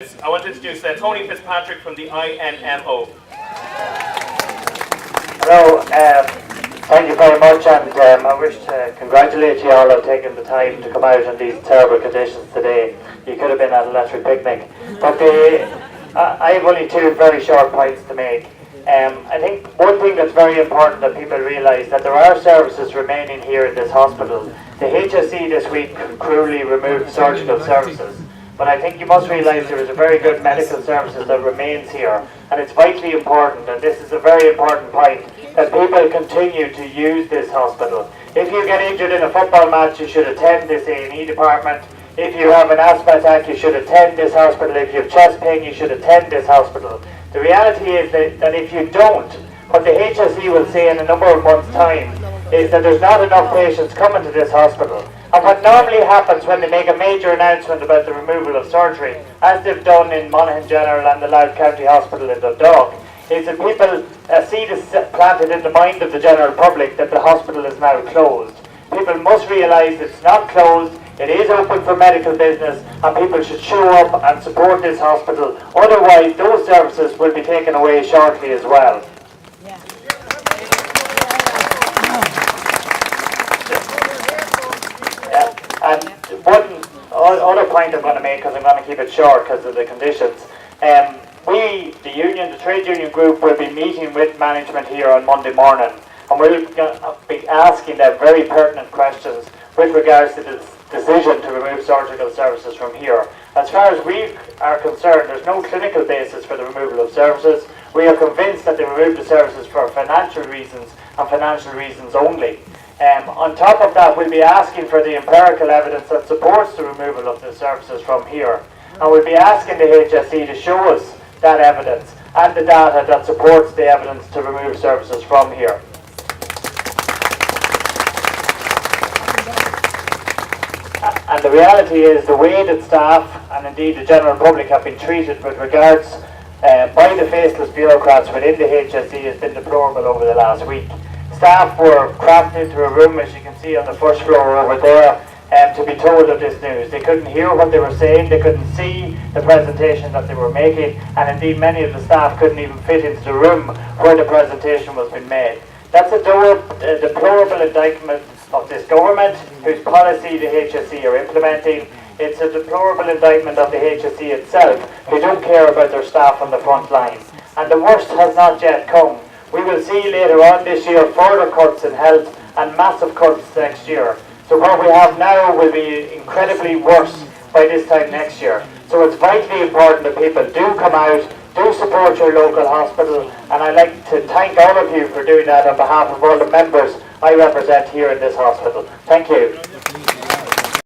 I want to introduce Tony Fitzpatrick from the IMNO. Hello, thank you very much, and I wish to congratulate you all on taking the time to come out in these terrible conditions today. You could have been at an electric picnic. But I have only two very short points to make. I think one thing that's very important that people realise that there are services remaining here in this hospital. The HSE this week cruelly removed surgical services. But I think you must realise there is a very good medical services that remains here, and it's vitally important, and this is a very important point, that people continue to use this hospital. If you get injured in a football match, you should attend this A&E department. If you have an asthma attack, you should attend this hospital. If you have chest pain, you should attend this hospital. The reality is that if you don't, what the HSE will say in a number of months' time is that there's not enough patients coming to this hospital. And what normally happens when they make a major announcement about the removal of surgery, as they've done in Monaghan General and the Louth County Hospital in Dundalk, is that people, a seed is planted in the mind of the general public that the hospital is now closed. People must realise it's not closed, it is open for medical business, and people should show up and support this hospital. Otherwise, those services will be taken away shortly as well. And one other point I'm going to make, because I'm going to keep it short because of the conditions. We, the union, the trade union group, will be meeting with management here on Monday morning, and we'll be asking them very pertinent questions with regards to this decision to remove surgical services from here. As far as we are concerned, there's no clinical basis for the removal of services. We are convinced that they removed the services for financial reasons and financial reasons only. On top of that, we'll be asking for the empirical evidence that supports the removal of the services from here. And we'll be asking the HSE to show us that evidence and the data that supports the evidence to remove services from here. And the reality is the way that staff and indeed the general public have been treated with regards by the faceless bureaucrats within the HSE has been deplorable over the last week. Staff were crammed into a room, as you can see on the first floor over there, to be told of this news. They couldn't hear what they were saying, they couldn't see the presentation that they were making, and indeed many of the staff couldn't even fit into the room where the presentation was being made. That's a deplorable indictment of this government, whose policy the HSE are implementing. It's a deplorable indictment of the HSE itself, who don't care about their staff on the front line. And the worst has not yet come. We will see later on this year further cuts in health and massive cuts next year. So what we have now will be incredibly worse by this time next year. So it's vitally important that people do come out, do support your local hospital, and I'd like to thank all of you for doing that on behalf of all the members I represent here in this hospital. Thank you.